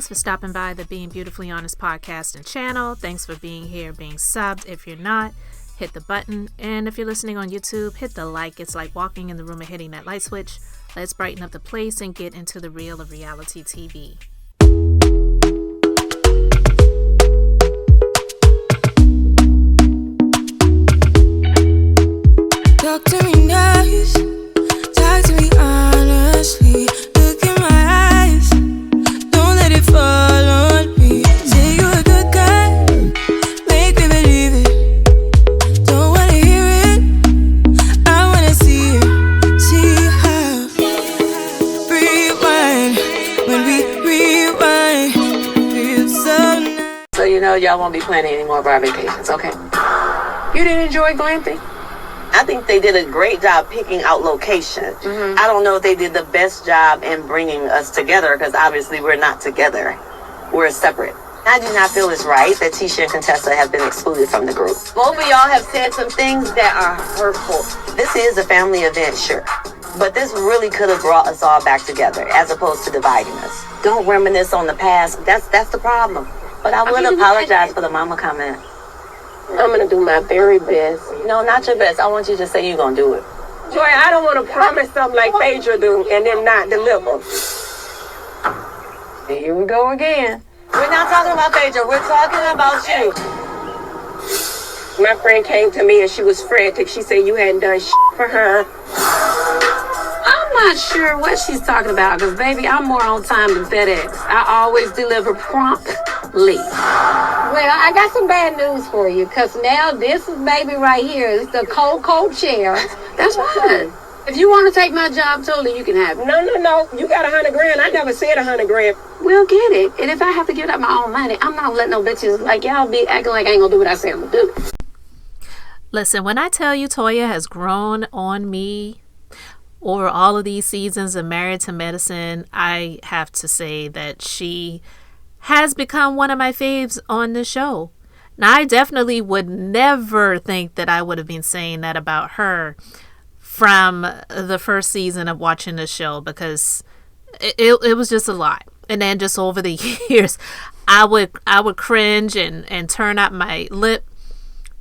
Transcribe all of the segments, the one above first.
Thanks for stopping by the Being Beautifully Honest podcast and channel. Thanks for being here, being subbed. If you're not, hit the button. And if you're listening on YouTube, hit the like. It's like walking in the room and hitting that light switch. Let's brighten up the place and get into the real of reality TV. Talk to me nice, talk to me honestly. Look in my eyes, don't let it fall on me. Say you're a good guy, make me believe it. Don't wanna hear it, I wanna see it. See how rewind, when we rewind, feels so nice. So you know y'all won't be planning any more of our vacations, okay? You didn't enjoy glamping? I think they did a great job picking out location. I don't know if they did the best job in bringing us together because obviously we're not together. We're separate. I do not feel it's right that Tisha and Contessa have been excluded from the group. Both of y'all have said some things that are hurtful. This is a family event, sure. But this really could have brought us all back together as opposed to dividing us. Don't reminisce on the past. That's the problem. But I would apologize for the mama comment. I'm going to do my very best. No, not your best. I want you to say you're going to do it. Toya, I don't want to promise something like Phaedra do and then not deliver. Here we go again. We're not talking about Phaedra. We're talking about you. My friend came to me and she was frantic. She said you hadn't done shit for her. I'm not sure what she's talking about because, baby, I'm more on time than FedEx. I always deliver promptly. Well, I got some bad news for you because now this is baby right here. It's the cold chair. That's fine. If you want to take my job, totally, you can have it. No. You got $100,000. I never said $100,000. We'll get it. And if I have to give up my own money, I'm not letting no bitches like y'all be acting like I ain't going to do what I say I'm going to do. Listen, when I tell you Toya has grown on me over all of these seasons of Married to Medicine, I have to say that she has become one of my faves on the show. Now, I definitely would never think that I would have been saying that about her from the first season of watching the show because it was just a lot. And then just over the years, I would cringe and turn up my lip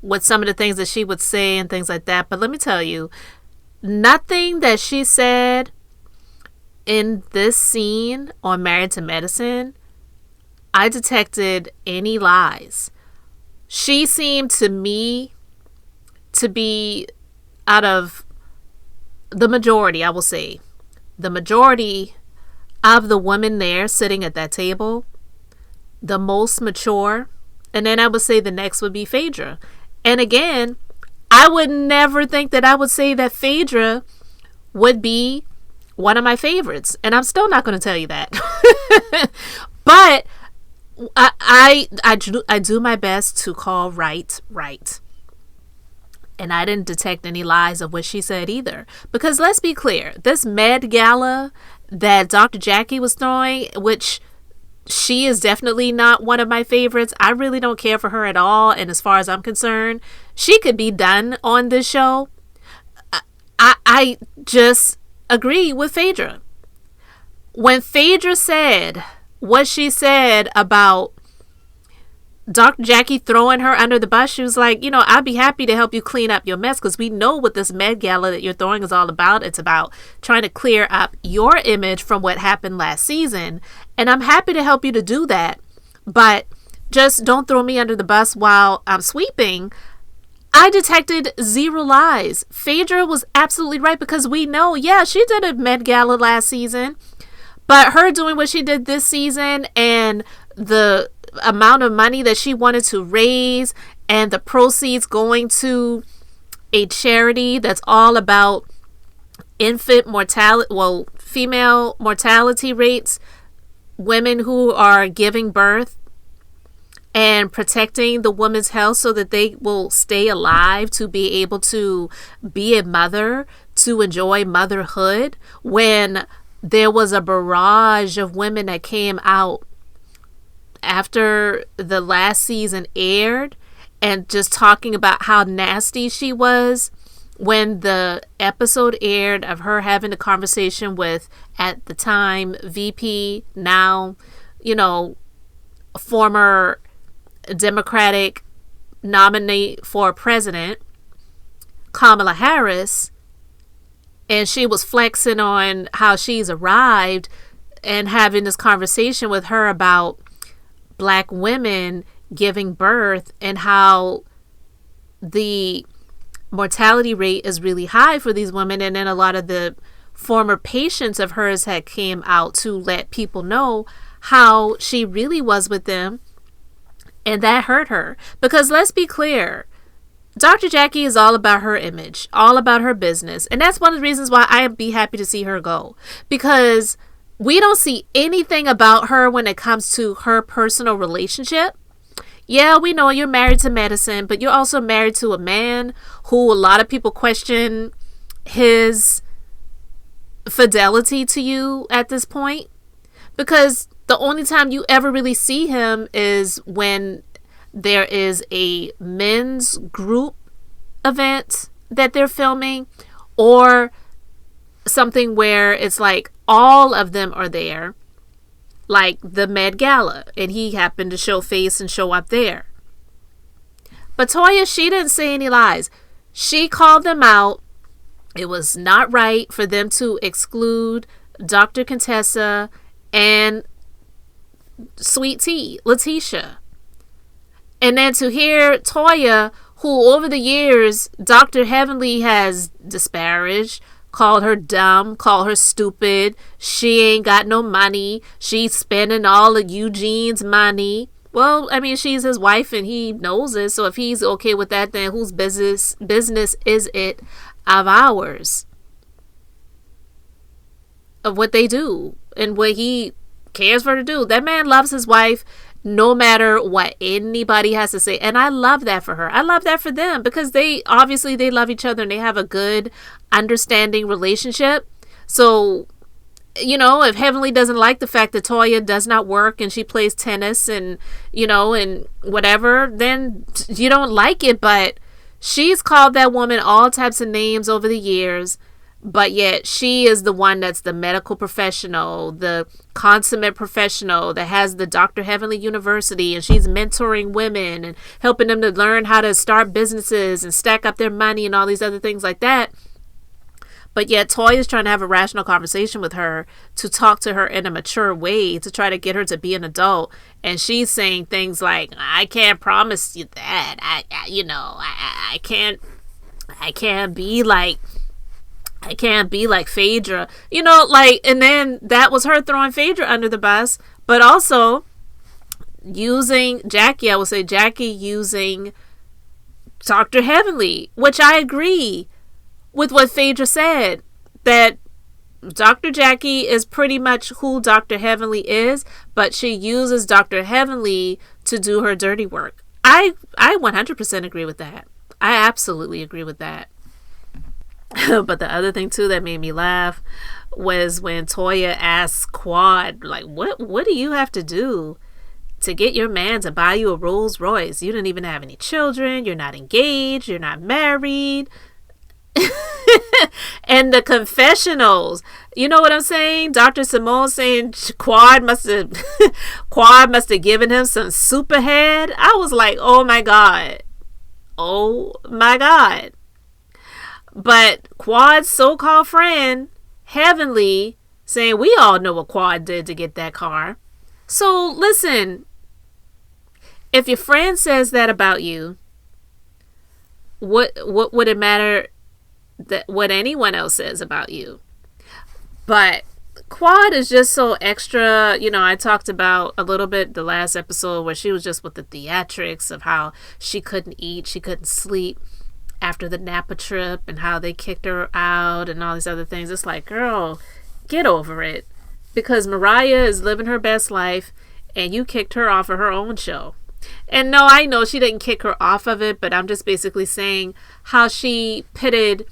with some of the things that she would say and things like that. But let me tell you, nothing that she said in this scene on Married to Medicine, I detected any lies. She seemed to me to be, out of the majority, I will say, the majority of the women there sitting at that table, the most mature. And then I would say the next would be Phaedra. And again, I would never think that I would say that Phaedra would be one of my favorites. And I'm still not going to tell you that. But I do my best to call right. And I didn't detect any lies of what she said either. Because let's be clear, this Med Gala that Dr. Jackie was throwing, which she is definitely not one of my favorites. I really don't care for her at all. And as far as I'm concerned, she could be done on this show. I just agree with Phaedra. When Phaedra said what she said about Dr. Jackie throwing her under the bus, she was like, I'd be happy to help you clean up your mess because we know what this Med Gala that you're throwing is all about. It's about trying to clear up your image from what happened last season. And I'm happy to help you to do that. But just don't throw me under the bus while I'm sweeping. I detected zero lies. Phaedra was absolutely right because we know, she did a Med Gala last season. But her doing what she did this season and the amount of money that she wanted to raise and the proceeds going to a charity that's all about infant mortality, female mortality rates, women who are giving birth and protecting the woman's health so that they will stay alive to be able to be a mother, to enjoy motherhood, when there was a barrage of women that came out after the last season aired and just talking about how nasty she was when the episode aired of her having a conversation with, at the time, VP, now former Democratic nominee for president, Kamala Harris, and she was flexing on how she's arrived and having this conversation with her about Black women giving birth and how the mortality rate is really high for these women. And then a lot of the former patients of hers had came out to let people know how she really was with them. And that hurt her. Because let's be clear, Dr. Jackie is all about her image, all about her business. And that's one of the reasons why I'd be happy to see her go. Because we don't see anything about her when it comes to her personal relationship. Yeah, we know you're married to medicine, but you're also married to a man who a lot of people question his fidelity to you at this point. Because the only time you ever really see him is when there is a men's group event that they're filming, or something where it's like all of them are there, like the Met Gala, and he happened to show face and show up there. But Toya, she didn't say any lies. She called them out. It was not right for them to exclude Dr. Contessa and Sweet Tea, Letitia. And then to hear Toya, who over the years Dr. Heavenly has disparaged, called her dumb, called her stupid, she ain't got no money, she's spending all of Eugene's money. Well, I mean, she's his wife and he knows it, so if he's okay with that, then whose business is it of ours? Of what they do and what he cares for her to do. That man loves his wife no matter what anybody has to say, and I love that for her. I love that for them, because they love each other and they have a good understanding relationship. So if Heavenly doesn't like the fact that Toya does not work and she plays tennis and and whatever, then you don't like it. But she's called that woman all types of names over the years. But yet she is the one that's the medical professional, the consummate professional that has the Dr. Heavenly University, and she's mentoring women and helping them to learn how to start businesses and stack up their money and all these other things like that. But yet Toya is trying to have a rational conversation with her, to talk to her in a mature way, to try to get her to be an adult. And she's saying things like, I can't promise you that. I can't be like Phaedra, and then that was her throwing Phaedra under the bus, but also using Jackie. I would say Jackie using Dr. Heavenly, which I agree with what Phaedra said, that Dr. Jackie is pretty much who Dr. Heavenly is, but she uses Dr. Heavenly to do her dirty work. I 100% agree with that. I absolutely agree with that. But the other thing too that made me laugh was when Toya asked Quad, like, what do you have to do to get your man to buy you a Rolls Royce? You don't even have any children, you're not engaged, you're not married. And the confessionals, you know what I'm saying? Dr. Simone saying Quad must have given him some superhead. I was like, oh my god. But Quad's so-called friend, Heavenly, saying we all know what Quad did to get that car. So listen, if your friend says that about you, what would it matter that what anyone else says about you? But Quad is just so extra. I talked about a little bit the last episode where she was just with the theatrics of how she couldn't eat, she couldn't sleep after the Napa trip, and how they kicked her out and all these other things. It's like, girl, get over it, because Mariah is living her best life and you kicked her off of her own show. And no, I know she didn't kick her off of it, but I'm just basically saying how she pitted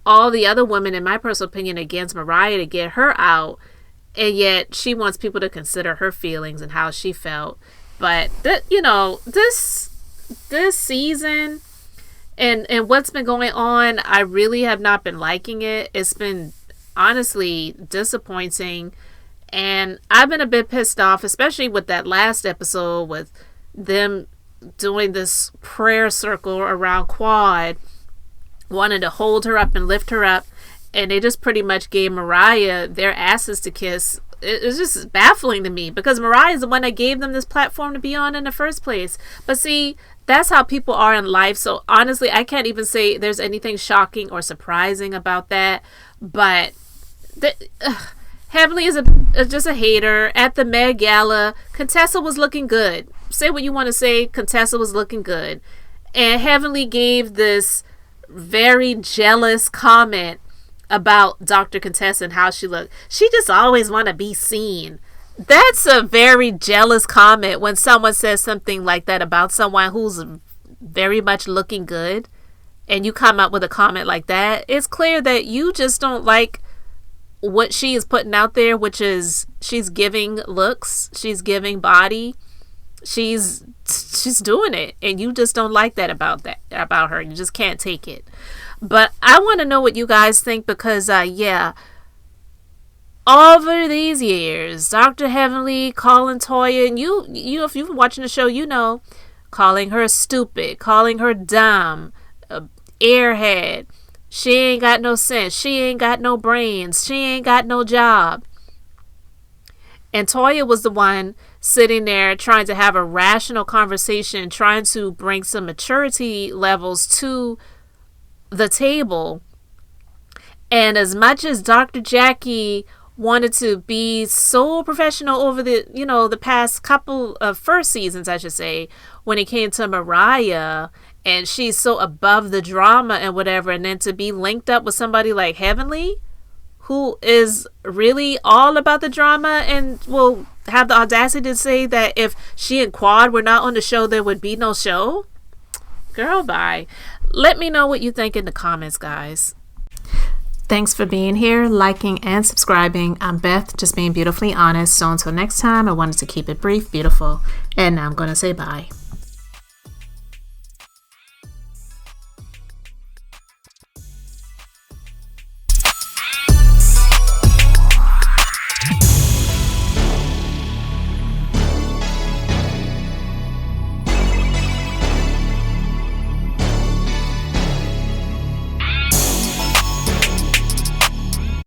all the other women, in my personal opinion, against Mariah to get her out, and yet she wants people to consider her feelings and how she felt. But this season and what's been going on, I really have not been liking it. It's been honestly disappointing, And I've been a bit pissed off, especially with that last episode with them doing this prayer circle around Quad, wanting to hold her up and lift her up. And they just pretty much gave Mariah their asses to kiss. It's just baffling to me because Mariah is the one that gave them this platform to be on in the first place. But see, that's how people are in life. So honestly, I can't even say there's anything shocking or surprising about that. But Heavenly is just a hater. At the Met Gala, Contessa was looking good. Say what you want to say, Contessa was looking good. And Heavenly gave this very jealous comment about Dr. Contessa and how she looked. She just always want to be seen. That's a very jealous comment when someone says something like that about someone who's very much looking good. And you come up with a comment like that. It's clear that you just don't like what she is putting out there, which is she's giving looks, she's giving body, she's doing it, and you just don't like that about her. You just can't take it. But I want to know what you guys think because over these years, Dr. Heavenly calling Toya, and you if you've been watching the show, you know, calling her stupid, calling her dumb, airhead. She ain't got no sense. She ain't got no brains. She ain't got no job. And Toya was the one sitting there trying to have a rational conversation, trying to bring some maturity levels to the table. And as much as Dr. Jackie wanted to be so professional over the past couple of first seasons, I should say, when it came to Mariah, and she's so above the drama and whatever, and then to be linked up with somebody like Heavenly, who is really all about the drama and will have the audacity to say that if she and Quad were not on the show, there would be no show. Girl, bye. Let me know what you think in the comments, guys. Thanks for being here, liking, and subscribing. I'm Beth, just being beautifully honest. So until next time, I wanted to keep it brief, beautiful, and now I'm going to say bye.